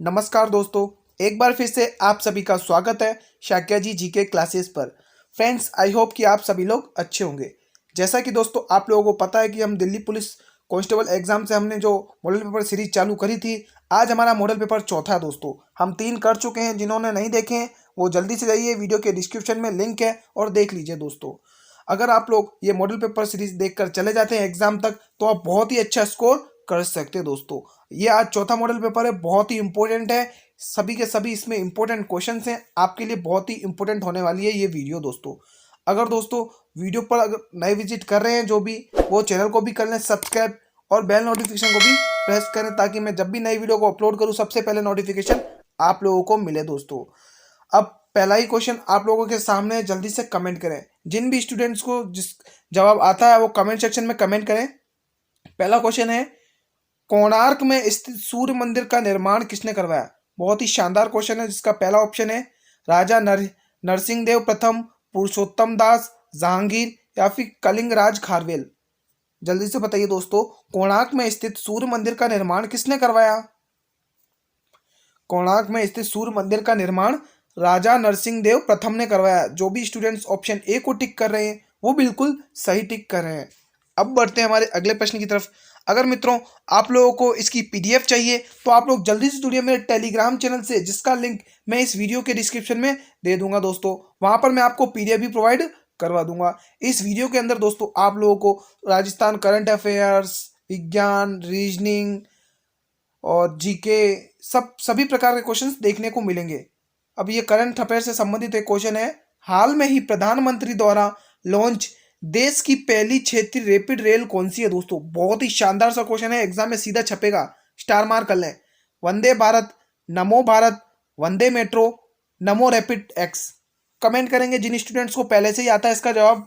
नमस्कार दोस्तों, एक बार फिर से आप सभी का स्वागत है शाक्या जी जीके क्लासेस पर। फ्रेंड्स, आई होप कि आप सभी लोग अच्छे होंगे। जैसा कि दोस्तों आप लोगों को पता है कि हम दिल्ली पुलिस कांस्टेबल एग्जाम से हमने जो मॉडल पेपर सीरीज चालू करी थी, आज हमारा मॉडल पेपर चौथा है दोस्तों। हम 3 कर चुके हैं। जिन्होंने नहीं देखे हैं वो जल्दी से जाइए, वीडियो के डिस्क्रिप्शन में लिंक है और देख लीजिए दोस्तों। अगर आप लोग ये मॉडल पेपर सीरीज देखकर चले जाते हैं एग्जाम तक तो आप बहुत ही अच्छा स्कोर कर सकते हैं दोस्तों। ये आज चौथा मॉडल पेपर है, बहुत ही इंपॉर्टेंट है। सभी के सभी इसमें इंपॉर्टेंट क्वेश्चंस हैं, आपके लिए बहुत ही इंपॉर्टेंट होने वाली है ये वीडियो दोस्तों। अगर दोस्तों वीडियो पर अगर नए विजिट कर रहे हैं जो भी, वो चैनल को भी कर लें सब्सक्राइब और बेल नोटिफिकेशन को भी प्रेस करें ताकि मैं जब भी नई वीडियो को अपलोड करूं सबसे पहले नोटिफिकेशन आप लोगों को मिले दोस्तों। अब पहला ही क्वेश्चन आप लोगों के सामने है, जल्दी से कमेंट करें। जिन भी स्टूडेंट्स को जिस जवाब आता है वो कमेंट सेक्शन में कमेंट करें। पहला क्वेश्चन है, कोणार्क में स्थित सूर्य मंदिर का निर्माण किसने करवाया? बहुत ही शानदार क्वेश्चन है जिसका पहला ऑप्शन है राजा नरसिंह देव प्रथम, पुरुषोत्तम दास, जहांगीर या फिर कलिंग राज खारवेल। जल्दी से बताइए दोस्तों, कोणार्क में स्थित सूर्य मंदिर का निर्माण किसने करवाया? कोणार्क में स्थित सूर्य मंदिर का निर्माण राजा नरसिंह देव प्रथम ने करवाया। जो भी स्टूडेंट्स ऑप्शन ए को टिक कर रहे हैं वो बिल्कुल सही टिक कर रहे हैं। अब बढ़ते हैं हमारे अगले प्रश्न की तरफ। अगर मित्रों आप लोगों को इसकी पीडीएफ चाहिए तो आप लोग जल्दी से जुड़िए मेरे टेलीग्राम चैनल से, जिसका लिंक मैं इस वीडियो के डिस्क्रिप्शन में दे दूंगा दोस्तों। वहां पर मैं आपको पीडीएफ भी प्रोवाइड करवा दूंगा। इस वीडियो के अंदर दोस्तों आप लोगों को राजस्थान करंट अफेयर्स, विज्ञान, रीजनिंग और जीके सभी प्रकार के क्वेश्चंस देखने को मिलेंगे। अब ये करंट अफेयर से संबंधित एक क्वेश्चन है, हाल में ही प्रधानमंत्री द्वारा लॉन्च देश की पहली क्षेत्रीय रैपिड रेल कौन सी है दोस्तों? बहुत ही शानदार सा क्वेश्चन है, एग्जाम में सीधा छपेगा, स्टार मार्क कर लें। वंदे भारत, नमो भारत, वंदे मेट्रो, नमो रैपिड एक्स। कमेंट करेंगे जिन स्टूडेंट्स को पहले से ही आता है इसका जवाब।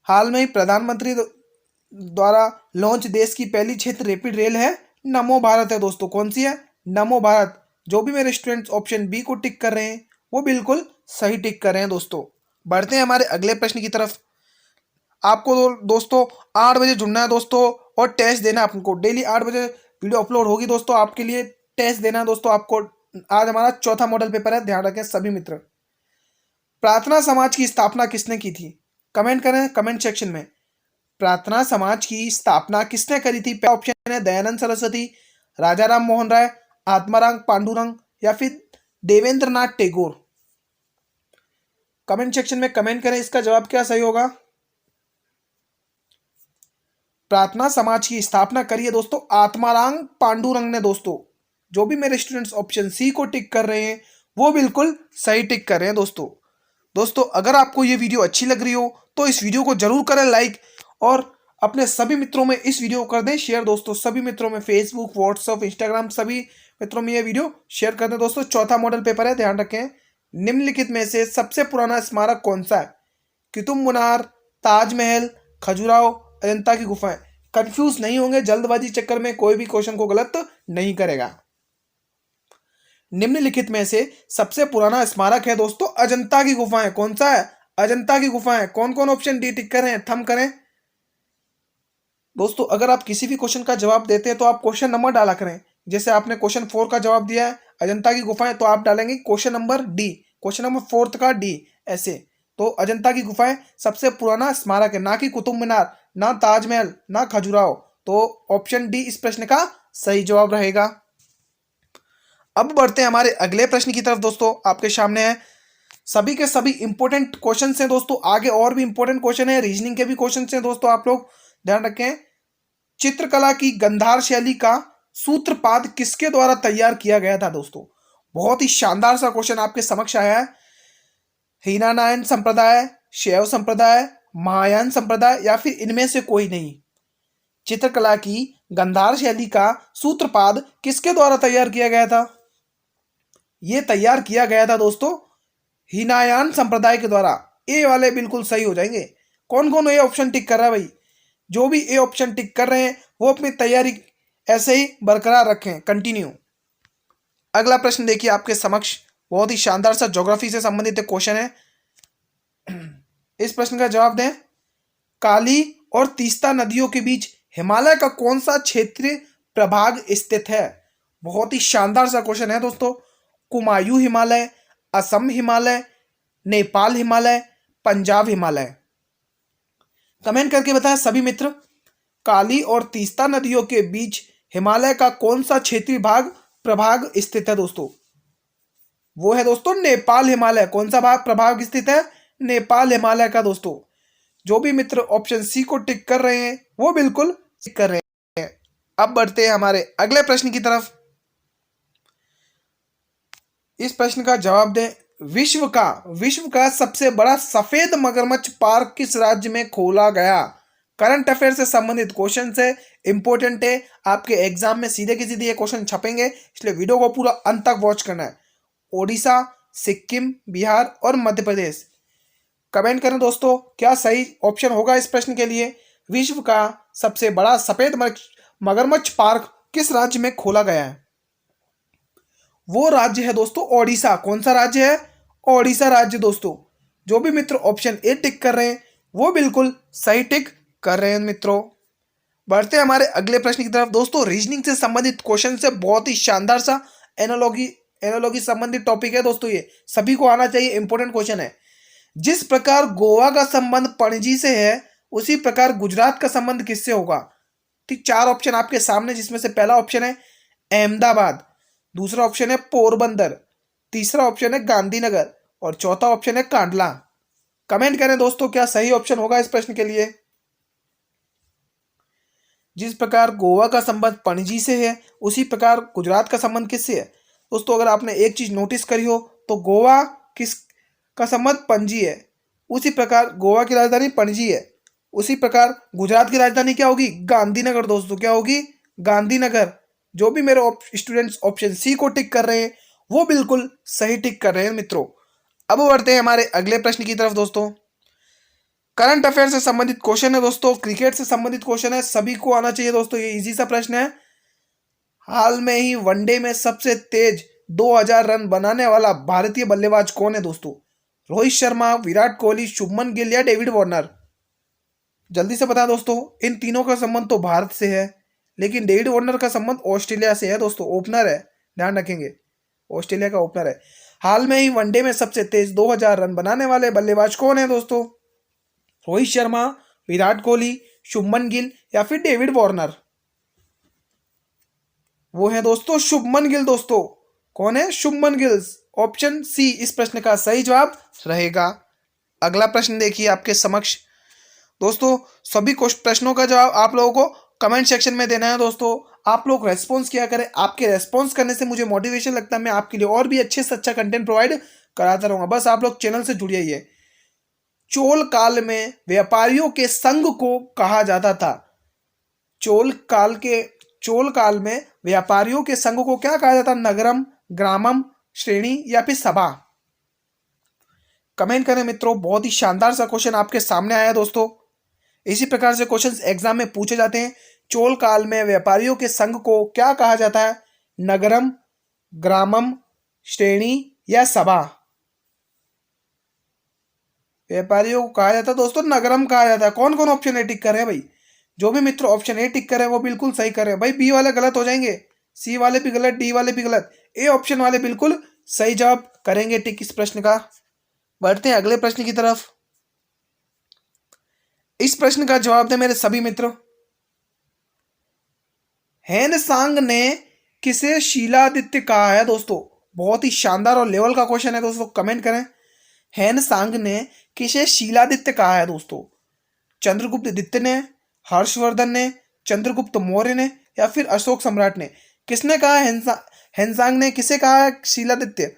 हाल में ही प्रधानमंत्री द्वारा लॉन्च देश की पहली क्षेत्र रैपिड रेल है नमो भारत है दोस्तों। कौन सी है? नमो भारत। जो भी मेरे स्टूडेंट्स ऑप्शन बी को टिक कर रहे हैं वो बिल्कुल सही टिक कर रहे हैं दोस्तों। बढ़ते हैं हमारे अगले प्रश्न की तरफ। आपको दोस्तों 8 बजे जुड़ना है दोस्तों और टेस्ट देना है आपको। डेली 8 बजे वीडियो अपलोड होगी दोस्तों, आपके लिए टेस्ट देना है दोस्तों आपको। आज हमारा चौथा मॉडल पेपर है, ध्यान रखें सभी मित्र। प्रार्थना समाज की स्थापना किसने की थी? कमेंट करें कमेंट सेक्शन में। प्रार्थना समाज की स्थापना किसने करी थी? पहला ऑप्शन है दयानंद सरस्वती, राजा राम मोहन राय, आत्माराम पांडुरंग या फिर देवेंद्र नाथ टैगोर। कमेंट सेक्शन में कमेंट करें, इसका जवाब क्या सही होगा? प्रार्थना समाज की स्थापना करी है दोस्तों आत्माराम पांडुरंग ने दोस्तों। जो भी मेरे स्टूडेंट्स ऑप्शन सी को टिक कर रहे हैं वो बिल्कुल सही टिक कर रहे हैं दोस्तों। दोस्तों अगर आपको ये वीडियो अच्छी लग रही हो तो इस वीडियो को जरूर करें लाइक और अपने सभी मित्रों में इस वीडियो को कर दें शेयर दोस्तों। सभी मित्रों में फेसबुक, व्हाट्सएप, इंस्टाग्राम सभी मित्रों में ये वीडियो शेयर कर दें दोस्तों। चौथा मॉडल पेपर है, ध्यान रखें। निम्नलिखित में से सबसे पुराना स्मारक कौन सा है? कुतुब मीनार, ताजमहल, खजुराहो, अजंता की गुफाएं। कंफ्यूज नहीं होंगे, जल्दबाजी चक्कर में कोई भी क्वेश्चन को गलत नहीं करेगा। निम्नलिखित में से सबसे पुराना स्मारक है दोस्तों अजंता की गुफाएं। कौन सा है? अजंता की गुफाएं। कौन कौन ऑप्शन डी टिक करें, थम करें दोस्तों। अगर आप किसी भी क्वेश्चन का जवाब देते हैं तो आप क्वेश्चन नंबर डाला करें। जैसे आपने क्वेश्चन 4 का जवाब दिया है अजंता की गुफाएं, तो आप डालेंगे question number D, question number 4 का डी, ऐसे। तो अजंता की गुफाएं सबसे पुराना स्मारक है, ना कि कुतुब मीनार, ना ताजमहल, ना खजुराहो। तो ऑप्शन डी इस प्रश्न का सही जवाब रहेगा। अब बढ़ते हैं हमारे अगले प्रश्न की तरफ दोस्तों। आपके सामने है सभी के सभी इंपॉर्टेंट क्वेश्चन हैं दोस्तों। आगे और भी इंपॉर्टेंट क्वेश्चन है, रीजनिंग के भी क्वेश्चन हैं दोस्तों, आप लोग ध्यान रखें। चित्रकला की गंधार शैली का सूत्रपात किसके द्वारा तैयार किया गया था दोस्तों? बहुत ही शानदार सा क्वेश्चन आपके समक्ष आया है। हीनानायन संप्रदाय, शैव संप्रदाय, महायान संप्रदाय या फिर इनमें से कोई नहीं। चित्रकला की गंधार शैली का सूत्रपात किसके द्वारा तैयार किया गया था? यह तैयार किया गया था दोस्तों हीनायान संप्रदाय के द्वारा। ए वाले बिल्कुल सही हो जाएंगे। कौन कौन ये ऑप्शन टिक कर रहा है भाई? जो भी ए ऑप्शन टिक कर रहे हैं वो अपनी तैयारी ऐसे ही बरकरार रखें, कंटिन्यू। अगला प्रश्न देखिए आपके समक्ष, बहुत ही शानदार सा ज्योग्राफी से संबंधित एक क्वेश्चन है। इस प्रश्न का जवाब दें। काली और तीस्ता नदियों के बीच हिमालय का कौन सा क्षेत्रीय प्रभाग स्थित है? बहुत ही शानदार सा क्वेश्चन है दोस्तों। कुमायूं हिमालय, असम हिमालय, नेपाल हिमालय, पंजाब हिमालय। कमेंट करके बताएं सभी मित्र। काली और तीस्ता नदियों के बीच हिमालय का कौन सा क्षेत्रीय भाग प्रभाग स्थित है दोस्तों? वो है दोस्तों नेपाल हिमालय। कौन सा भाग प्रभाग स्थित है? नेपाल हिमालय का दोस्तों। जो भी मित्र ऑप्शन सी को टिक कर रहे हैं वो बिल्कुल टिक कर रहे हैं। अब बढ़ते हैं हमारे अगले प्रश्न की तरफ। इस प्रश्न का जवाब दें। विश्व का सबसे बड़ा सफेद मगरमच्छ पार्क किस राज्य में खोला गया? करंट अफेयर से संबंधित क्वेश्चन है, इंपॉर्टेंट है। आपके एग्जाम में सीधे के सीधे ये क्वेश्चन छपेंगे, इसलिए वीडियो को पूरा अंत तक वॉच करना है। ओडिशा, सिक्किम, बिहार और मध्य प्रदेश। कमेंट करें दोस्तों क्या सही ऑप्शन होगा इस प्रश्न के लिए। विश्व का सबसे बड़ा सफेद मगरमच्छ पार्क किस राज्य में खोला गया है? वो राज्य है दोस्तों ओडिशा। कौन सा राज्य है? ओडिशा राज्य दोस्तों। जो भी मित्र ऑप्शन ए टिक कर रहे हैं वो बिल्कुल सही टिक कर रहे हैं मित्रों। बढ़ते हमारे अगले प्रश्न की तरफ दोस्तों। रीजनिंग से संबंधित क्वेश्चन से बहुत ही शानदार सा एनालॉगी संबंधित टॉपिक है दोस्तों। ये सभी को आना चाहिए, इंपॉर्टेंट क्वेश्चन है। जिस प्रकार गोवा का संबंध पणजी से है उसी प्रकार गुजरात का संबंध किससे होगा? ठीक, चार ऑप्शन आपके सामने, जिसमें से पहला ऑप्शन है अहमदाबाद, दूसरा ऑप्शन है पोरबंदर, तीसरा ऑप्शन है गांधीनगर और चौथा ऑप्शन है कांडला। कमेंट करें दोस्तों क्या सही ऑप्शन होगा इस प्रश्न के लिए। जिस प्रकार गोवा का संबंध पणजी से है उसी प्रकार गुजरात का संबंध किससे है? दोस्तों अगर आपने एक चीज नोटिस करी हो तो गोवा किस का संबंध पणजी है, उसी प्रकार गोवा की राजधानी पणजी है, उसी प्रकार गुजरात की राजधानी क्या होगी? गांधीनगर दोस्तों। क्या होगी? गांधीनगर। जो भी मेरे स्टूडेंट्स ऑप्शन सी को टिक कर रहे हैं वो बिल्कुल सही टिक कर रहे हैं मित्रों। अब बढ़ते हैं हमारे अगले प्रश्न की तरफ दोस्तों। करंट अफेयर से संबंधित क्वेश्चन है दोस्तों, क्रिकेट से संबंधित क्वेश्चन है, सभी को आना चाहिए दोस्तों। ये इजी सा प्रश्न है। हाल में ही वनडे में सबसे तेज 2000 रन बनाने वाला भारतीय बल्लेबाज कौन है दोस्तों? रोहित शर्मा, विराट कोहली, शुभमन गिल या डेविड वार्नर? जल्दी से बताएं दोस्तों। इन तीनों का संबंध तो भारत से है, लेकिन डेविड वार्नर का संबंध ऑस्ट्रेलिया से है दोस्तों। ओपनर है, ध्यान रखेंगे, ऑस्ट्रेलिया का ओपनर है। हाल में ही वनडे में सबसे तेज 2000 रन बनाने वाले बल्लेबाज कौन है दोस्तों? रोहित शर्मा, विराट कोहली, शुभमन गिल या फिर डेविड वार्नर? वो है दोस्तों शुभमन गिल दोस्तों। कौन है? शुभमन गिल। ऑप्शन सी इस प्रश्न का सही जवाब रहेगा। अगला प्रश्न देखिए आपके समक्ष दोस्तों। सभी प्रश्नों का जवाब आप लोगों को कमेंट सेक्शन में देना है दोस्तों। आप लोग रेस्पॉन्स किया करें, आपके रेस्पॉन्स करने से मुझे मोटिवेशन लगता है, मैं आपके लिए और भी अच्छे से अच्छा कंटेंट प्रोवाइड कराता रहूंगा। बस आप लोग चैनल से जुड़िए। ही चोल काल में व्यापारियों के संघ को कहा जाता था। चोल काल में व्यापारियों के संघ को क्या कहा जाता? नगरम, ग्रामम, श्रेणी या फिर सभा? कमेंट करें मित्रों। बहुत ही शानदार सा क्वेश्चन आपके सामने आया है दोस्तों। इसी प्रकार से क्वेश्चंस एग्जाम में पूछे जाते हैं। चोल काल में व्यापारियों के संघ को क्या कहा जाता है? नगरम, ग्रामम, श्रेणी या सभा? व्यापारियों को कहा जाता है दोस्तों नगरम कहा जाता है। कौन कौन ऑप्शन ए टिक कर रहे हैं भाई? जो भी मित्र ऑप्शन ए टिक कर रहे हैं वो बिल्कुल सही कर रहे हैं भाई। बी वाले गलत हो जाएंगे, सी वाले भी गलत, डी वाले भी गलत, ए ऑप्शन वाले बिल्कुल सही जवाब करेंगे टिक इस प्रश्न का। बढ़ते हैं अगले प्रश्न की तरफ। इस प्रश्न का जवाब दे मेरे सभी मित्र। हेन सांग ने किसे शीलादित्य कहा है दोस्तों? बहुत ही शानदार और लेवल का क्वेश्चन है दोस्तों। कमेंट करें। हेन सांग ने किसे शीलादित्य कहा है दोस्तों? चंद्रगुप्त द्वितीय ने, हर्षवर्धन ने, चंद्रगुप्त मौर्य ने या फिर अशोक सम्राट ने? किसने कहा? हेनसांग ने किसे कहा है शीलादित्य?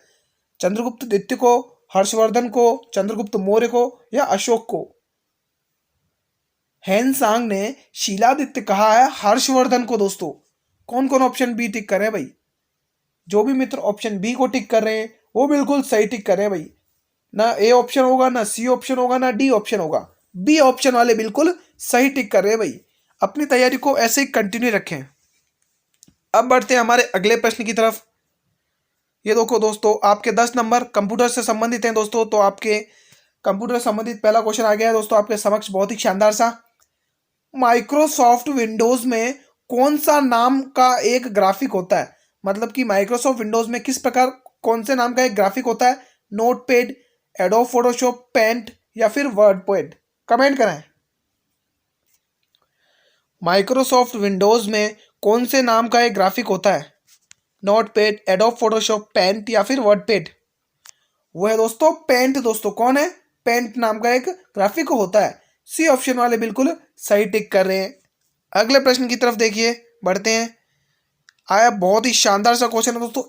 चंद्रगुप्त द्वितीय को, हर्षवर्धन को, चंद्रगुप्त मौर्य को या अशोक को? हेनसांग ने शीलादित्य कहा है हर्षवर्धन को दोस्तों। कौन कौन ऑप्शन बी टिक कर रहे हैं भाई? जो भी मित्र ऑप्शन बी को टिक कर रहे हैं वो बिल्कुल सही टिक कर रहे हैं भाई। ना ए ऑप्शन होगा, ना सी ऑप्शन होगा, ना डी ऑप्शन होगा, बी ऑप्शन वाले बिल्कुल सही टिक कर रहे हैं भाई। अपनी तैयारी को ऐसे ही कंटिन्यू रखें। अब बढ़ते हैं हमारे अगले प्रश्न की तरफ। ये देखो दोस्तों, आपके 10 नंबर कंप्यूटर से संबंधित हैं दोस्तों। तो आपके कंप्यूटर संबंधित पहला क्वेश्चन आ गया है दोस्तों आपके समक्ष, बहुत ही शानदार सा। माइक्रोसॉफ्ट विंडोज में कौन सा नाम का एक ग्राफिक होता है? मतलब कि माइक्रोसॉफ्ट विंडोज में किस प्रकार कौन से नाम का एक ग्राफिक होता है? नोटपैड, एडोब फोटोशॉप, पेंट या फिर वर्डपैड? कमेंट करें। माइक्रोसॉफ्ट विंडोज में कौन से नाम का एक ग्राफिक होता है? नोटपैड, एडोब फोटोशॉप, पेंट या फिर वर्डपैड? वो है दोस्तों पेंट। दोस्तों कौन है? पेंट नाम का एक ग्राफिक होता है। सी ऑप्शन वाले बिल्कुल सही टिक कर रहे हैं। अगले प्रश्न की तरफ देखिए, बढ़ते हैं। आया बहुत ही शानदार सा क्वेश्चन है दोस्तों,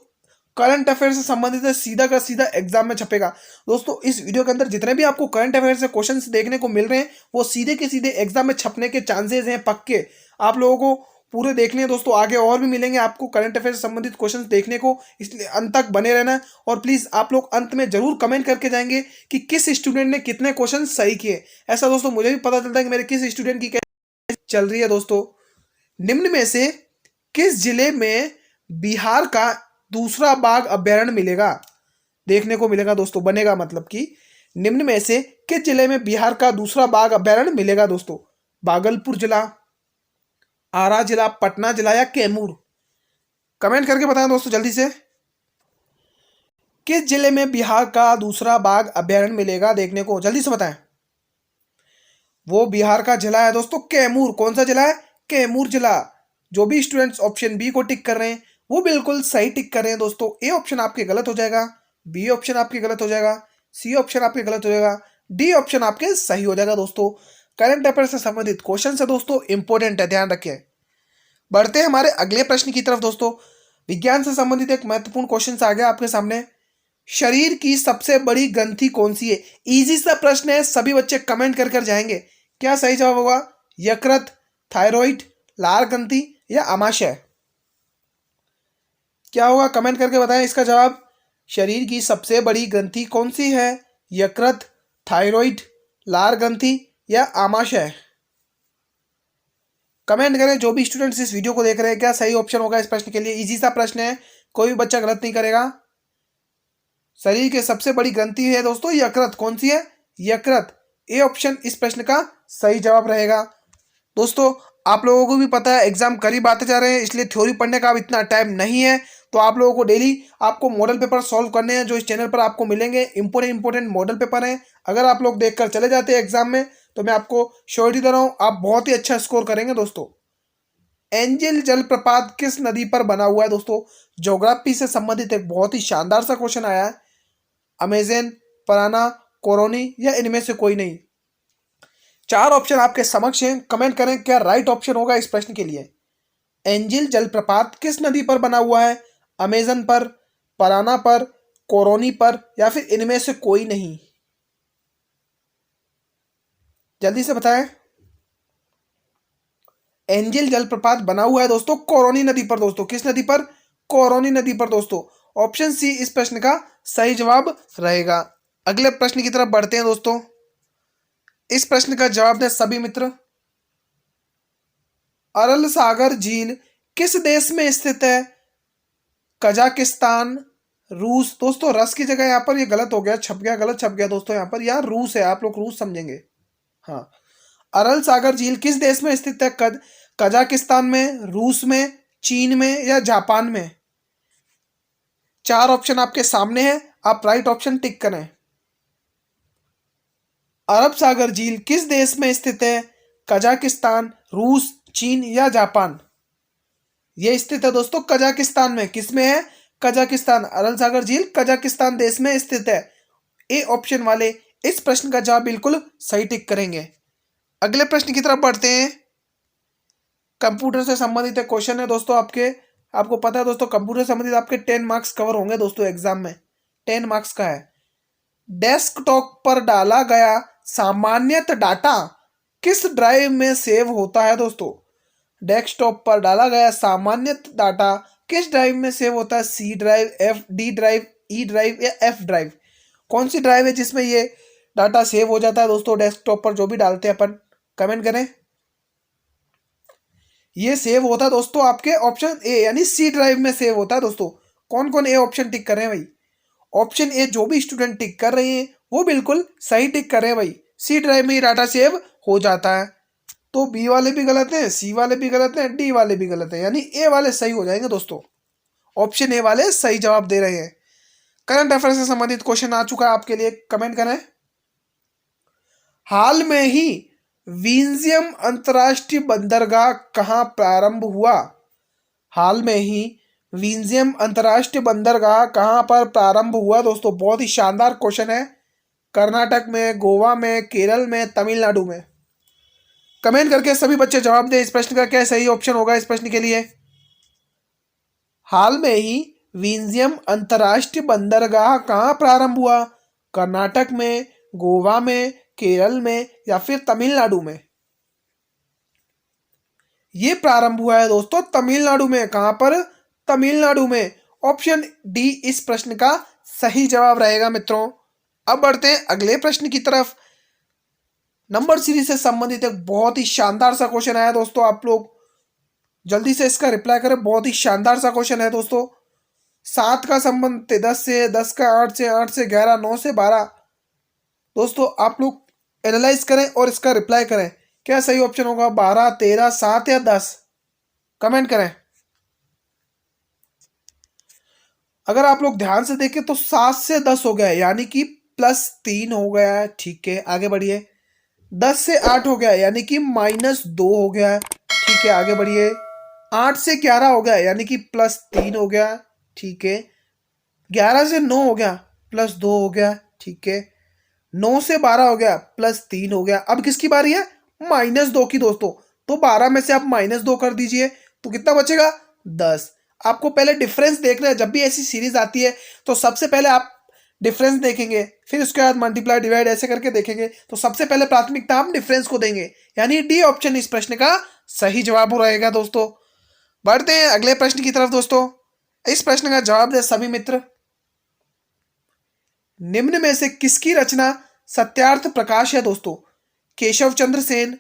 करंट अफेयर से संबंधित है, सीधा का सीधा एग्जाम में छपेगा। दोस्तों इस वीडियो के अंदर जितने भी आपको करंट अफेयर से क्वेश्चंस देखने को मिल रहे हैं वो सीधे के सीधे एग्जाम में छपने के चांसेस हैं पक्के। आप लोगों को पूरे देखने हैं दोस्तों, आगे और भी मिलेंगे आपको करंट अफेयर से संबंधित क्वेश्चंस देखने को, इसलिए अंत तक बने रहना। और प्लीज आप लोग अंत में जरूर कमेंट करके जाएंगे कि किस स्टूडेंट ने कितने क्वेश्चन सही किए। ऐसा दोस्तों मुझे भी पता चलता है कि मेरे किस स्टूडेंट की कैसे चल रही है। दोस्तों निम्न में से किस जिले में बिहार का दूसरा बाघ अभ्यारण्य मिलेगा, देखने को मिलेगा दोस्तों, बनेगा मतलब कि निम्न में से किस जिले में बिहार का दूसरा बाघ अभ्यारण्य मिलेगा? दोस्तों भागलपुर जिला, आरा जिला, पटना जिला या कैमूर? कमेंट करके बताएं दोस्तों जल्दी से, किस जिले में बिहार का दूसरा बाघ अभ्यारण्य मिलेगा देखने को, जल्दी से बताएं। वो बिहार का जिला है दोस्तों कैमूर। कौन सा जिला है? कैमूर जिला। जो भी स्टूडेंट्स ऑप्शन बी को टिक कर रहे हैं वो बिल्कुल सही टिक कर रहे हैं दोस्तों। ए ऑप्शन आपके गलत हो जाएगा, बी ऑप्शन आपके गलत हो जाएगा, सी ऑप्शन आपके गलत हो जाएगा, डी ऑप्शन आपके सही हो जाएगा। दोस्तों करंट अफेयर से संबंधित क्वेश्चन है दोस्तों, इंपॉर्टेंट है, ध्यान रखें। बढ़ते हैं हमारे अगले प्रश्न की तरफ। दोस्तों विज्ञान से संबंधित एक महत्वपूर्ण क्वेश्चन आ गया आपके सामने। शरीर की सबसे बड़ी ग्रंथि कौन सी है? इजी सा प्रश्न है, सभी बच्चे कमेंट कर कर जाएंगे। क्या सही जवाब होगा? यकृत, थायराइड, लार ग्रंथि या आमाशय? क्या होगा कमेंट करके बताएं इसका जवाब। शरीर की सबसे बड़ी ग्रंथि कौन सी है? यकृत, थायराइड, लार ग्रंथि या आमाशय? कमेंट करें जो भी स्टूडेंट्स इस वीडियो को देख रहे हैं, क्या सही ऑप्शन होगा इस प्रश्न के लिए। इजी सा प्रश्न है, कोई भी बच्चा गलत नहीं करेगा। शरीर की सबसे बड़ी ग्रंथि है दोस्तों यकृत। कौन सी है? यकृत। ए ऑप्शन इस प्रश्न का सही जवाब रहेगा। दोस्तों आप लोगों को भी पता है एग्जाम करीब आते जा रहे हैं, इसलिए थ्योरी पढ़ने का अब इतना टाइम नहीं है। तो आप लोगों को डेली आपको मॉडल पेपर सॉल्व करने हैं, जो इस चैनल पर आपको मिलेंगे। इंपॉर्टेंट मॉडल पेपर हैं, अगर आप लोग देखकर चले जाते हैं एग्जाम में तो मैं आपको श्योरिटी दे रहा हूँ आप बहुत ही अच्छा स्कोर करेंगे। दोस्तों एंजिल जलप्रपात किस नदी पर बना हुआ है? दोस्तों ज्योग्राफी से संबंधित एक बहुत ही शानदार सा क्वेश्चन आया है। अमेजन, पराना, कोरोनी या इनमें से कोई नहीं? चार ऑप्शन आपके समक्ष हैं, कमेंट करें क्या राइट ऑप्शन होगा इस प्रश्न के लिए। एंजिल जलप्रपात किस नदी पर बना हुआ है? अमेजन पर, पराना पर, कोरोनी पर या फिर इनमें से कोई नहीं? जल्दी से बताएं। एंजिल जलप्रपात बना हुआ है दोस्तों कोरोनी नदी पर। दोस्तों किस नदी पर? कोरोनी नदी पर। दोस्तों ऑप्शन सी इस प्रश्न का सही जवाब रहेगा। अगले प्रश्न की तरफ बढ़ते हैं दोस्तों। इस प्रश्न का जवाब दें सभी मित्र। अरल सागर झील किस देश में स्थित है? कजाकिस्तान, रूस? दोस्तों रस की जगह यहाँ पर ये गलत हो गया, छप गया, गलत छप गया दोस्तों। यहाँ पर यार रूस है, आप लोग रूस समझेंगे। हाँ, अरल सागर झील किस देश में स्थित है? कजाकिस्तान में, रूस में, चीन में या जापान में? चार ऑप्शन आपके सामने हैं, आप राइट ऑप्शन टिक करें। अरब सागर झील किस देश में स्थित है? कजाकिस्तान, रूस, चीन या जापान? यह स्थित है दोस्तों कजाकिस्तान में। किस में है? कजाकिस्तान। अरल सागर झील कजाकिस्तान देश में स्थित है। ए ऑप्शन वाले इस प्रश्न का जवाब बिल्कुल सही टिक करेंगे। अगले प्रश्न की तरफ बढ़ते हैं। कंप्यूटर से संबंधित एक क्वेश्चन है दोस्तों आपको पता है दोस्तों कंप्यूटर से संबंधित आपके 10 मार्क्स कवर होंगे दोस्तों एग्जाम में। 10 मार्क्स का है। डेस्कटॉप पर डाला गया सामान्यतः डाटा किस ड्राइव में सेव होता है? दोस्तों डेस्कटॉप पर डाला गया सामान्यतः डाटा किस ड्राइव में सेव होता है? C drive, F, D drive, E drive या एफ ड्राइव? कौन सी ड्राइव है जिसमें ये डाटा सेव हो जाता है दोस्तों डेस्कटॉप पर जो भी डालते हैं अपन? कमेंट करें। ये सेव होता है दोस्तों आपके ऑप्शन ए यानी सी ड्राइव में सेव होता है। दोस्तों कौन कौन ए ऑप्शन टिक कर रहे हैं भाई? ऑप्शन ए जो भी स्टूडेंट टिक कर रहे हैं वो बिल्कुल सही टिक कर रहे हैं भाई, सी ड्राइव में ही डाटा सेव हो जाता है। तो बी वाले भी गलत हैं, सी वाले भी गलत हैं, डी वाले भी गलत हैं, यानी ए वाले सही हो जाएंगे दोस्तों। ऑप्शन ए वाले सही जवाब दे रहे हैं। करंट अफेयर से संबंधित क्वेश्चन आ चुका है आपके लिए, कमेंट करें। हाल में ही विंझियम अंतर्राष्ट्रीय बंदरगाह कहाँ प्रारंभ हुआ? हाल में ही विंझियम अंतर्राष्ट्रीय बंदरगाह कहाँ पर प्रारंभ हुआ? दोस्तों बहुत ही शानदार क्वेश्चन है। कर्नाटक में, गोवा में, केरल में, तमिलनाडु में? कमेंट करके सभी बच्चे जवाब दें। इस प्रश्न का क्या सही ऑप्शन होगा इस प्रश्न के लिए? हाल में ही विंझियम अंतर्राष्ट्रीय बंदरगाह कहाँ प्रारंभ हुआ? कर्नाटक में, गोवा में, केरल में या फिर तमिलनाडु में? ये प्रारंभ हुआ है दोस्तों तमिलनाडु में। कहां पर? तमिलनाडु में। ऑप्शन डी इस प्रश्न का सही जवाब रहेगा मित्रों। अब बढ़ते हैं अगले प्रश्न की तरफ। नंबर सीरीज से संबंधित एक बहुत ही शानदार सा क्वेश्चन आया दोस्तों, आप लोग जल्दी से इसका रिप्लाई करें। बहुत ही शानदार सा क्वेश्चन है दोस्तों। 7 का संबंध 10 से, 10 का 8 से, 8 से 11, 9 से 12। दोस्तों आप लोग एनालाइज करें और इसका रिप्लाई करें। क्या सही ऑप्शन होगा? 12, 13, 7 या 10? कमेंट करें। अगर आप लोग ध्यान से देखें तो 7 से 10 हो गया है, यानी कि +3 हो गया है। ठीक है, आगे बढ़िए। 10 से 8 हो गया है, यानी कि -2 हो गया है। ठीक है, आगे बढ़िए। 8 से 11 हो गया है, यानी कि +3 हो गया। ठीक है। 11 से 9 हो गया, +2 हो गया। ठीक है। 9 से 12 हो गया, +3 हो गया। अब किसकी बारी है? -2 की दोस्तों। तो 12 में से आप -2 कर दीजिए तो कितना बचेगा? 10। आपको पहले डिफरेंस देखना है। जब भी ऐसी सीरीज आती है तो सबसे पहले आप डिफरेंस देखेंगे, फिर उसके बाद मल्टीप्लाई डिवाइड ऐसे करके देखेंगे। तो सबसे पहले प्राथमिकता हम डिफरेंस को देंगे, यानी डी ऑप्शन इस प्रश्न का सही जवाब हो रहेगा दोस्तों। बढ़ते हैं अगले प्रश्न की तरफ दोस्तों। इस प्रश्न का जवाब दे सभी मित्र। निम्न में से किसकी रचना सत्यार्थ प्रकाश है दोस्तों? केशव चंद्र सेन,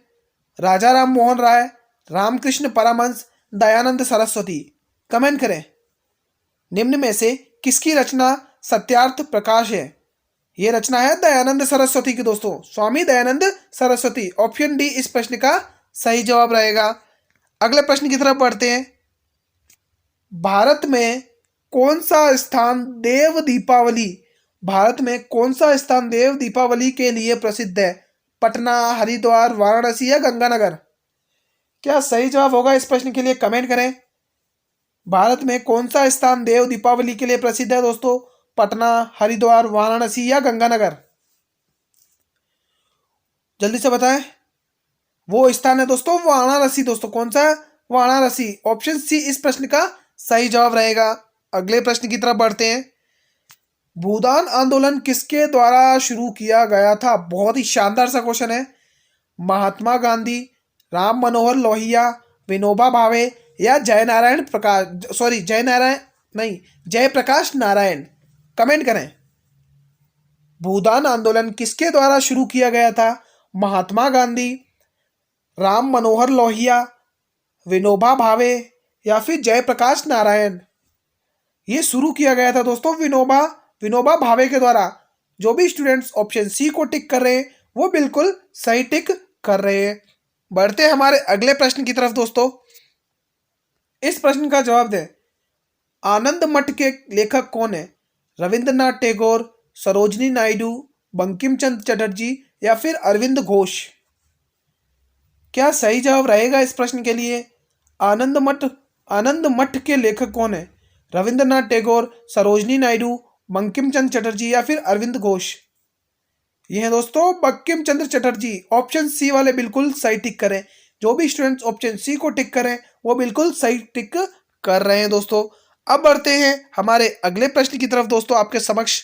राजा राम मोहन राय, रामकृष्ण परमहंस, दयानंद सरस्वती? कमेंट करें। निम्न में से किसकी रचना सत्यार्थ प्रकाश है? यह रचना है दयानंद सरस्वती की दोस्तों, स्वामी दयानंद सरस्वती। ऑप्शन डी इस प्रश्न का सही जवाब रहेगा। अगले प्रश्न की तरफ बढ़ते हैं। भारत में कौन सा स्थान देव दीपावली भारत में कौन सा स्थान देव दीपावली के लिए प्रसिद्ध है? पटना, हरिद्वार, वाराणसी या गंगानगर? क्या सही जवाब होगा इस प्रश्न के लिए? कमेंट करें। भारत में कौन सा स्थान देव दीपावली के लिए प्रसिद्ध है दोस्तों? पटना, हरिद्वार, वाराणसी या गंगानगर? जल्दी से बताएं। वो स्थान है दोस्तों वाराणसी दोस्तों। कौन सा? वाराणसी। ऑप्शन सी इस प्रश्न का सही जवाब रहेगा। अगले प्रश्न की तरफ बढ़ते हैं। भूदान आंदोलन किसके द्वारा शुरू किया गया था? बहुत ही शानदार सा क्वेश्चन है। महात्मा गांधी, राम मनोहर लोहिया, विनोबा भावे या जयप्रकाश नारायण? कमेंट करें। भूदान आंदोलन किसके द्वारा शुरू किया गया था? महात्मा गांधी, राम मनोहर लोहिया, विनोबा भावे या फिर जयप्रकाश नारायण? ये शुरू किया गया था दोस्तों विनोबा भावे के द्वारा। जो भी स्टूडेंट्स ऑप्शन सी को टिक कर रहे हैं वो बिल्कुल सही टिक कर रहे हैं। बढ़ते हैं हमारे अगले प्रश्न की तरफ दोस्तों। इस प्रश्न का जवाब दें। आनंद मठ के लेखक कौन है? रविंद्रनाथ टैगोर, सरोजनी नायडू, बंकिम चंद्र चटर्जी या फिर अरविंद घोष? क्या सही जवाब रहेगा इस प्रश्न के लिए? आनंद मठ के लेखक कौन है? रविंद्रनाथ टैगोर, सरोजनी नायडू, बंकिम चंद्र चटर्जी या फिर अरविंद घोष? ये है दोस्तों बंकिम चंद्र चटर्जी। ऑप्शन सी वाले बिल्कुल सही टिक करें। जो भी स्टूडेंट्स ऑप्शन सी को टिक करें वो बिल्कुल सही टिक कर रहे हैं दोस्तों। अब बढ़ते हैं हमारे अगले प्रश्न की तरफ दोस्तों आपके समक्ष।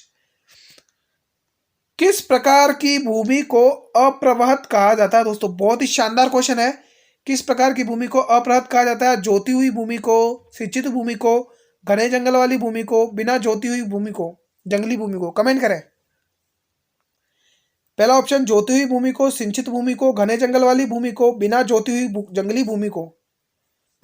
किस प्रकार की भूमि को अप्रवहत कहा जाता है दोस्तों? बहुत ही शानदार क्वेश्चन है। किस प्रकार की भूमि को अप्रवहत कहा जाता है? जोती हुई भूमि को, सिंचित भूमि को, घने जंगल वाली भूमि को, बिना जोती हुई भूमि को, जंगली भूमि को? कमेंट करें। पहला ऑप्शन जोती हुई भूमि को, सिंचित भूमि को, घने जंगल वाली भूमि को, बिना जोती हुई जंगली भूमि को।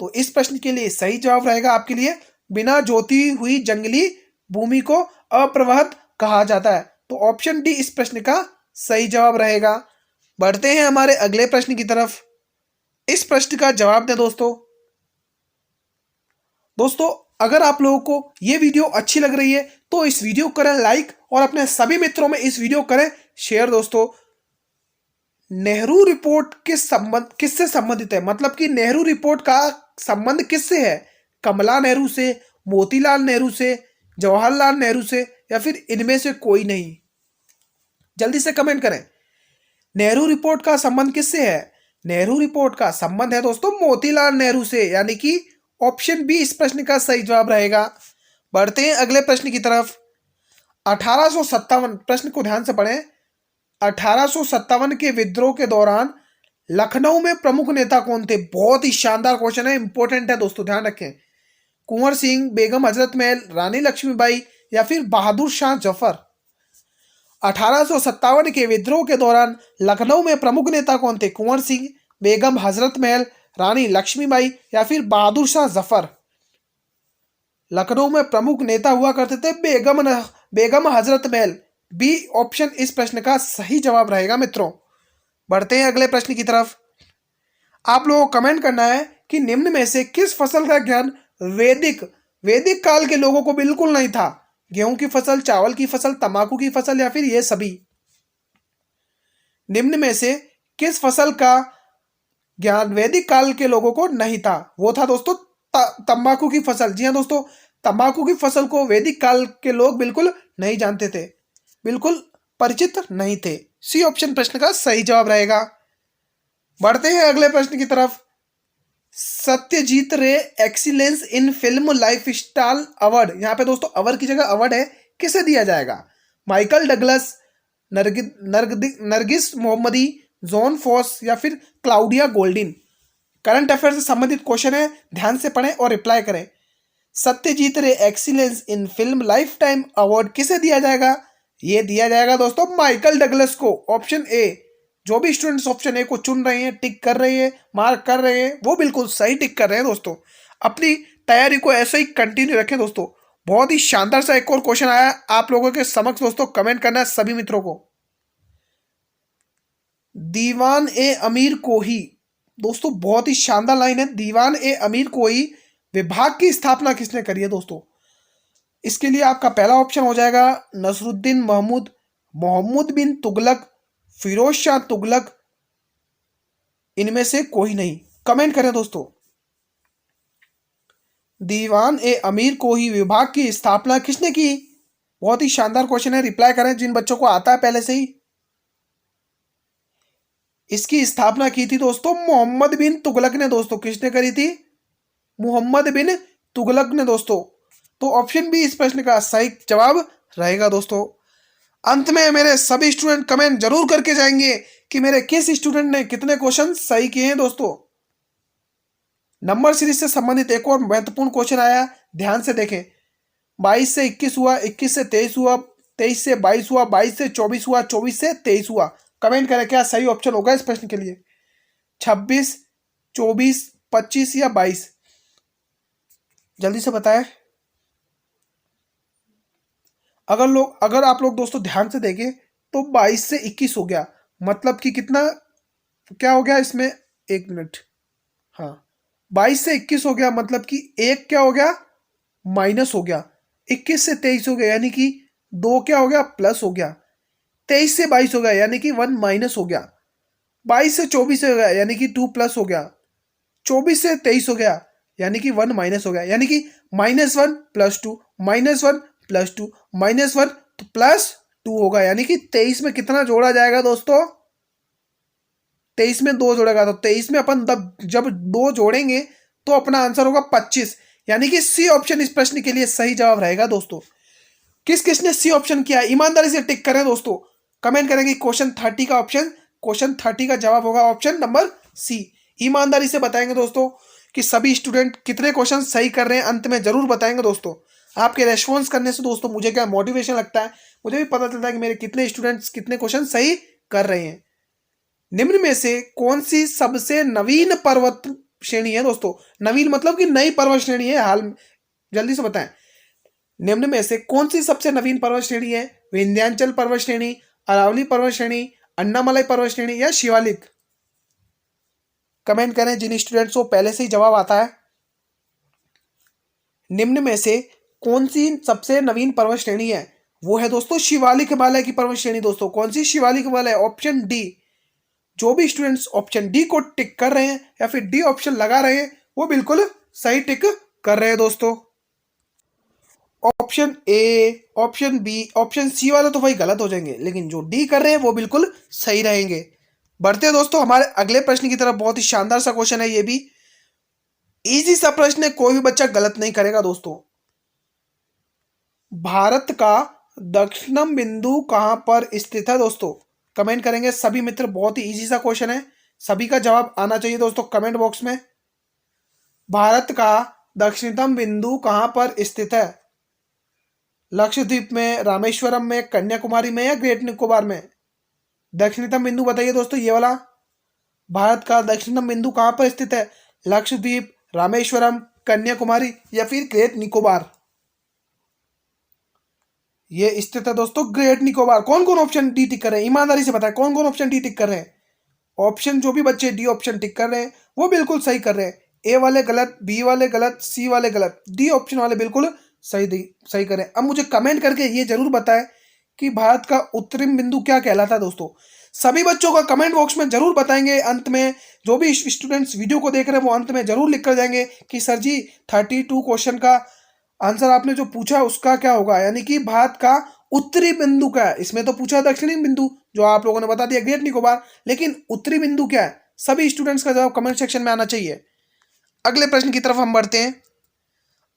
तो इस प्रश्न के लिए सही जवाब रहेगा आपके लिए बिना जोती हुई जंगली भूमि को अप्रवहत कहा जाता है। तो ऑप्शन डी इस प्रश्न का सही जवाब रहेगा। बढ़ते हैं हमारे अगले प्रश्न की तरफ। इस प्रश्न का जवाब दें दोस्तों। अगर आप लोगों को ये वीडियो अच्छी लग रही है तो इस वीडियो को करें लाइक और अपने सभी मित्रों में इस वीडियो को करें शेयर। दोस्तों, नेहरू रिपोर्ट किससे संबंधित है, मतलब कि नेहरू रिपोर्ट का संबंध किससे है? कमला नेहरू से, मोतीलाल नेहरू से, जवाहरलाल नेहरू से, या फिर इनमें से कोई नहीं? जल्दी से कमेंट करें। नेहरू रिपोर्ट का संबंध किससे है? नेहरू रिपोर्ट का संबंध है दोस्तों मोतीलाल नेहरू से, यानी कि ऑप्शन बी इस प्रश्न का सही जवाब रहेगा। बढ़ते हैं अगले प्रश्न की तरफ। 1857, प्रश्न को ध्यान से पढ़ें। 1857 के विद्रोह के दौरान लखनऊ में प्रमुख नेता कौन थे? बहुत ही शानदार क्वेश्चन है, इंपॉर्टेंट है दोस्तों, ध्यान रखें। कुंवर सिंह, बेगम हजरत महल, रानी लक्ष्मीबाई, या फिर बहादुर शाह जफर? 1857 के विद्रोह के दौरान लखनऊ में प्रमुख नेता कौन थे? कुंवर सिंह, बेगम हजरत महल, रानी लक्ष्मीबाई, या फिर बहादुर शाह जफर? लखनऊ में प्रमुख नेता हुआ करते थे बेगम हजरत महल। बी ऑप्शन इस प्रश्न का सही जवाब रहेगा मित्रों। बढ़ते हैं अगले प्रश्न की तरफ। आप लोगों को कमेंट करना है कि निम्न में से किस फसल का ज्ञान वैदिक काल के लोगों को बिल्कुल नहीं था? गेहूं की फसल, चावल की फसल, तंबाकू की फसल, या फिर ये सभी? निम्न में से किस फसल का ज्ञान वैदिक काल के लोगों को नहीं था? वो था दोस्तों तंबाकू की फसल। जी हाँ दोस्तों, तंबाकू की फसल को वैदिक काल के लोग बिल्कुल नहीं जानते थे, बिल्कुल परिचित नहीं थे। सी ऑप्शन प्रश्न का सही जवाब रहेगा। बढ़ते हैं अगले प्रश्न की तरफ। सत्यजीत रे excellence in film life style award, यहां पे दोस्तों अवार्ड की जगह अवार्ड है, किसे दिया जाएगा? माइकल डगलस, नरगिस मोहम्मदी, जॉन फॉस, या फिर क्लाउडिया गोल्डिन? करंट अफेयर से संबंधित क्वेश्चन है, ध्यान से पढ़ें और रिप्लाई करें। सत्यजीत रे excellence in film life time award किसे दिया जाएगा? ये दिया जाएगा दोस्तों माइकल डगलस को। Option A. जो भी स्टूडेंट्स ऑप्शन ए को चुन रहे हैं, टिक कर रहे हैं, मार्क कर रहे हैं, वो बिल्कुल सही टिक कर रहे हैं दोस्तों। अपनी तैयारी को ऐसे ही कंटिन्यू रखें दोस्तों। बहुत ही शानदार सा एक और क्वेश्चन आया आप लोगों के समक्ष दोस्तों, कमेंट करना है सभी मित्रों को। दीवान ए अमीर कोही, दोस्तों बहुत ही शानदार लाइन है। दीवान ए अमीर कोही विभाग की स्थापना किसने करी है दोस्तों? इसके लिए आपका पहला ऑप्शन हो जाएगा नसरुद्दीन महमूद, मोहम्मद बिन तुगलक, फिरोज शाह तुगलक, इनमें से कोई नहीं। कमेंट करें दोस्तों। दीवान ए अमीर कोही विभाग की स्थापना किसने की? बहुत ही शानदार क्वेश्चन है, रिप्लाई करें जिन बच्चों को आता है पहले से ही। इसकी स्थापना की थी दोस्तों मोहम्मद बिन तुगलक ने दोस्तों। किसने करी थी? मोहम्मद बिन तुगलक ने दोस्तों। तो ऑप्शन बी इस प्रश्न का सही जवाब रहेगा दोस्तों। अंत में मेरे सभी स्टूडेंट कमेंट जरूर करके जाएंगे कि मेरे किस स्टूडेंट ने कितने क्वेश्चन सही किए हैं दोस्तों। नंबर सीरीज से संबंधित एक और महत्वपूर्ण क्वेश्चन आया, ध्यान से देखें। 22 से 21 हुआ, 21 से 23 हुआ, 23 से 22 हुआ, 22 से 24 हुआ, 24 से 23 हुआ। कमेंट करें क्या सही ऑप्शन होगा इस प्रश्न के लिए? 26, 24, 25 या 22? जल्दी से बताएं। अगर आप लोग दोस्तों ध्यान से देखें तो 22 से 21 हो गया, मतलब कि कितना क्या हो गया इसमें? एक मिनट, हाँ 22 से 21 हो गया, मतलब कि एक क्या हो गया? माइनस हो गया। 21 से 23 हो गया, यानी कि दो क्या हो गया? प्लस हो गया। 23 से 22 हो गया, यानी कि 1 माइनस हो गया। 22 से 24 हो गया, यानी कि 2 प्लस हो गया। 24 से 23 हो गया, यानी कि 1 माइनस हो गया, यानी कि -1 + 2, -1 + 2, -1 तो +2 होगा, यानी कि 23 में कितना जोड़ा जाएगा दोस्तों? 23 में 2 जोड़ेगा, तो 23 में अपन जब 2 जोड़ेंगे तो अपना आंसर होगा 25, यानी कि सी ऑप्शन इस प्रश्न के लिए सही जवाब रहेगा दोस्तों। किस किसने सी ऑप्शन किया ईमानदारी से टिक करें दोस्तों। कमेंट करेंगे क्वेश्चन 30 का जवाब होगा ऑप्शन नंबर सी। ईमानदारी से बताएंगे दोस्तों कि सभी स्टूडेंट कितने क्वेश्चन सही कर रहे हैं, अंत में जरूर बताएंगे दोस्तों। आपके रेस्पॉन्स करने से दोस्तों मुझे क्या मोटिवेशन लगता है, मुझे भी पता चलता है कि मेरे कितने स्टूडेंट्स कितने क्वेश्चन सही कर रहे हैं। निम्न में से कौन सी सबसे नवीन पर्वत श्रेणी है दोस्तों? नवीन मतलब कि नई पर्वत श्रेणी है हाल में, जल्दी से बताएं। निम्न में से कौन सी सबसे नवीन पर्वत श्रेणी है? विंध्याचल पर्वत श्रेणी, अरावली पर्वत श्रेणी, अन्नामलाई पर्वत श्रेणी, या शिवालिक? कमेंट करें जिन स्टूडेंट्स को पहले से ही जवाब आता है। निम्न में से कौन सी सबसे नवीन पर्वत श्रेणी है? वो है दोस्तों शिवालिक हिमालय की पर्वत श्रेणी। दोस्तों कौन सी? Shivalik Himalaya, option D. जो भी स्टूडेंट्स ऑप्शन डी को टिक कर रहे हैं या फिर डी ऑप्शन लगा रहे हैं वो बिल्कुल सही टिक कर रहे हैं दोस्तों। Option A, option B, option C वाले तो भाई गलत हो जाएंगे, लेकिन जो डी कर रहे हैं वो बिल्कुल सही रहेंगे। बढ़ते हैं दोस्तों हमारे अगले प्रश्न की तरफ। बहुत ही शानदार सा क्वेश्चन है, ये भी इजी सा प्रश्न है, कोई भी बच्चा गलत नहीं करेगा दोस्तों। भारत का दक्षिणम बिंदु कहां पर स्थित है? दोस्तों कमेंट करेंगे सभी मित्र। बहुत ही इजी सा क्वेश्चन है, सभी का जवाब आना चाहिए दोस्तों कमेंट बॉक्स में। भारत का दक्षिणतम बिंदु कहां पर स्थित है? लक्षद्वीप में, रामेश्वरम में, कन्याकुमारी में या ग्रेट निकोबार में? दक्षिणतम बिंदु बताइए दोस्तों ये वाला। भारत का दक्षिणतम बिंदु कहां पर स्थित है? लक्षद्वीप, रामेश्वरम, कन्याकुमारी या फिर ग्रेट निकोबार? ये स्थित है दोस्तों ग्रेट निकोबार। कौन कौन ऑप्शन डी टिक कर रहे हैं? ईमानदारी से बताएं कौन कौन ऑप्शन डी टिक कर रहे हैं। ऑप्शन जो भी बच्चे डी ऑप्शन टिक कर रहे हैं वो बिल्कुल सही कर रहे हैं। ए वाले गलत, बी वाले गलत, सी वाले गलत, डी ऑप्शन वाले बिल्कुल सही करें। अब मुझे कमेंट करके ये जरूर बताएं कि भारत का उत्तरी बिंदु क्या कहलाता है दोस्तों। सभी बच्चों का कमेंट बॉक्स में जरूर बताएंगे। अंत में जो भी स्टूडेंट्स वीडियो को देख रहे हैं वो अंत में जरूर लिख कर जाएंगे कि सर जी 32 क्वेश्चन का आंसर आपने जो पूछा उसका क्या होगा, यानी कि भारत का उत्तरी बिंदु क्या है। इसमें तो पूछा दक्षिणी बिंदु, जो आप लोगों ने बता दिया ग्रेट निकोबार, लेकिन उत्तरी बिंदु क्या है? सभी स्टूडेंट्स का जवाब कमेंट सेक्शन में आना चाहिए। अगले प्रश्न की तरफ हम बढ़ते हैं।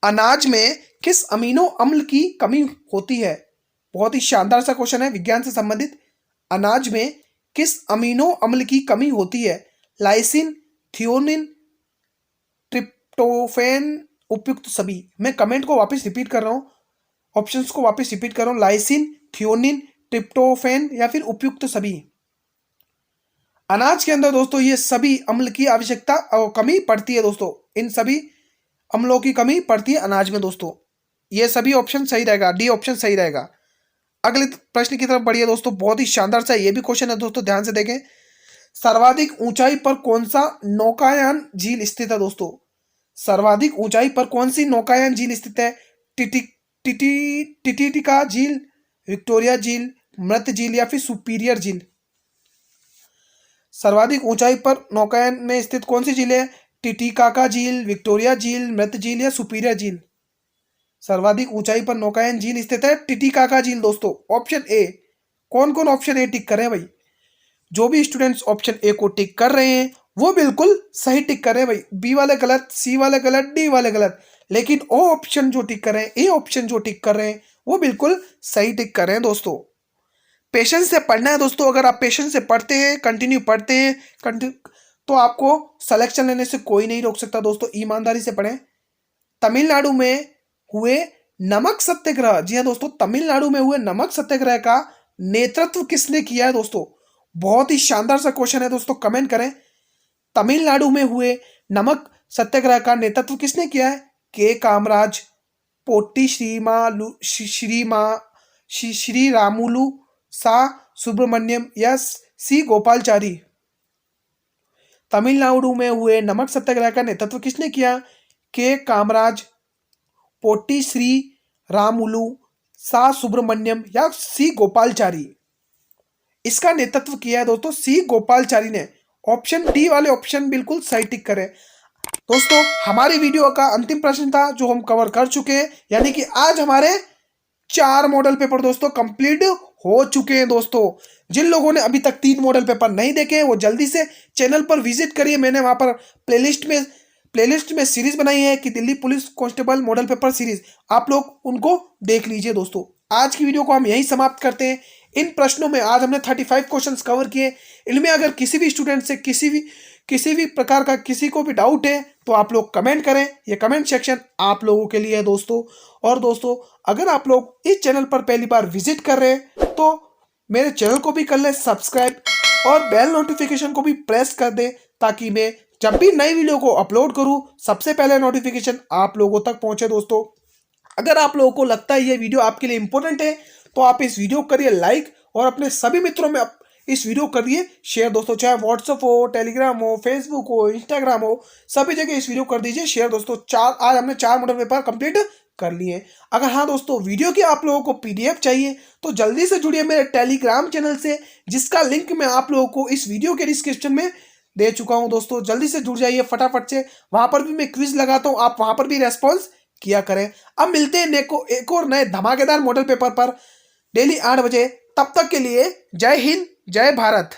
अनाज में किस अमीनो अम्ल की कमी होती है? बहुत ही शानदार सा क्वेश्चन है, विज्ञान से संबंधित। अनाज में किस अमीनो अम्ल की कमी होती है? लाइसिन, थियोनिन, ट्रिप्टोफैन, उपयुक्त सभी। मैं कमेंट को वापस रिपीट कर रहा हूं, ऑप्शंस को वापस रिपीट कर रहा हूं। लाइसिन, थियोनिन, ट्रिप्टोफैन या फिर उपयुक्त सभी। अनाज के अंदर दोस्तों ये सभी अम्ल की आवश्यकता और कमी पड़ती है दोस्तों। इन सभी अम्लों की कमी पड़ती है अनाज में दोस्तों। ये सभी ऑप्शन सही रहेगा, डी ऑप्शन सही रहेगा। अगले प्रश्न की तरफ बढ़िए दोस्तों। बहुत ही शानदार सा ये भी क्वेश्चन है दोस्तों, ध्यान से देखें। सर्वाधिक ऊंचाई पर कौन सा नौकायान झील स्थित है दोस्तों? सर्वाधिक ऊंचाई पर कौन सी नौकायान झील स्थित है? टिटिका झील, विक्टोरिया झील, मृत झील या फिर सुपीरियर झील? सर्वाधिक ऊंचाई पर नौकायान में स्थित कौन सी झील है? टिटिकाका झील, विक्टोरिया झील, मृत झील या सुपीरियर झील? सर्वाधिक ऊंचाई पर नौकायान झील स्थित है टिटिकाका झील दोस्तों, ऑप्शन ए। कौन कौन ऑप्शन ए टिक कर रहे हैं भाई? जो भी स्टूडेंट्स ऑप्शन ए को टिक कर रहे हैं वो बिल्कुल सही टिक कर रहे हैं भाई। बी वाले गलत, सी वाले गलत, डी वाले गलत, लेकिन ओ ऑप्शन जो टिक कर रहे हैं, ए ऑप्शन जो टिक कर रहे हैं वो बिल्कुल सही टिक कर रहे हैं दोस्तों। पेशेंस से पढ़ना है दोस्तों। अगर आप पेशेंस से पढ़ते हैं, कंटिन्यू पढ़ते हैं, तो आपको सिलेक्शन लेने से कोई नहीं रोक सकता दोस्तों। ईमानदारी से पढ़ें। तमिलनाडु में हुए नमक सत्याग्रह, जी हाँ दोस्तों, तमिलनाडु में हुए नमक सत्याग्रह का नेतृत्व किसने किया है दोस्तों? बहुत ही शानदार सा क्वेश्चन है दोस्तों, कमेंट करें। तमिलनाडु में हुए नमक सत्याग्रह का नेतृत्व किसने किया है? के कामराज, पोट्टी श्री रामुलु, सा सुब्रमण्यम या सी गोपालचारी? तमिलनाडु में हुए नमक सत्याग्रह का नेतृत्व किसने किया? के कामराज, पोट्टी श्री रामुलु, सा सुब्रमण्यम या सी गोपालचारी? इसका नेतृत्व किया है दोस्तों सी गोपालचारी ने। ऑप्शन डी वाले ऑप्शन बिल्कुल सही टिक करें दोस्तों। हमारी वीडियो का अंतिम प्रश्न था जो हम कवर कर चुके हैं, यानी कि आज हमारे 4 मॉडल पेपर दोस्तों कंप्लीट हो चुके हैं दोस्तों। जिन लोगों ने अभी तक 3 मॉडल पेपर नहीं देखे हैं वो जल्दी से चैनल पर विजिट करिए। मैंने वहां पर प्लेलिस्ट में सीरीज बनाई है कि Delhi police constable model paper series, आप लोग उनको देख लीजिए दोस्तों। आज की वीडियो को हम यहीं समाप्त करते हैं। इन प्रश्नों में आज हमने 35 क्वेश्चंस कवर किए। इनमें अगर किसी भी स्टूडेंट से किसी भी प्रकार का किसी को भी डाउट है तो आप लोग कमेंट करें। ये कमेंट सेक्शन आप लोगों के लिए है दोस्तों। और दोस्तों अगर आप लोग इस चैनल पर पहली बार विजिट कर रहे हैं तो मेरे चैनल को भी कर लें सब्सक्राइब और बेल नोटिफिकेशन को भी प्रेस कर दें, ताकि मैं जब भी नई वीडियो को अपलोड करूं सबसे पहले नोटिफिकेशन आप लोगों तक पहुंचे दोस्तों। अगर आप लोगों को लगता है ये वीडियो आपके लिए इंपॉर्टेंट है तो आप इस वीडियो को करिए लाइक और अपने सभी मित्रों में इस वीडियो को करिए शेयर दोस्तों, चाहे व्हाट्सअप हो, टेलीग्राम हो, फेसबुक हो, इंस्टाग्राम हो, सभी जगह इस वीडियो को कर दीजिए शेयर दोस्तों। आज हमने 4 मॉडल पेपर कंप्लीट कर लिए। अगर हाँ दोस्तों वीडियो की आप लोगों को पीडीएफ चाहिए तो जल्दी से जुड़िए मेरे टेलीग्राम चैनल से, जिसका लिंक मैं आप लोगों को इस वीडियो के डिस्क्रिप्शन में दे चुका हूं दोस्तों। जल्दी से जुड़ जाइए फटाफट से, वहां पर भी मैं क्विज लगाता हूं, आप वहां पर भी रेस्पॉन्स किया करें। अब मिलते हैं एक और नए धमाकेदार मॉडल पेपर पर डेली 8 बजे। तब तक के लिए जय हिंद, जय भारत।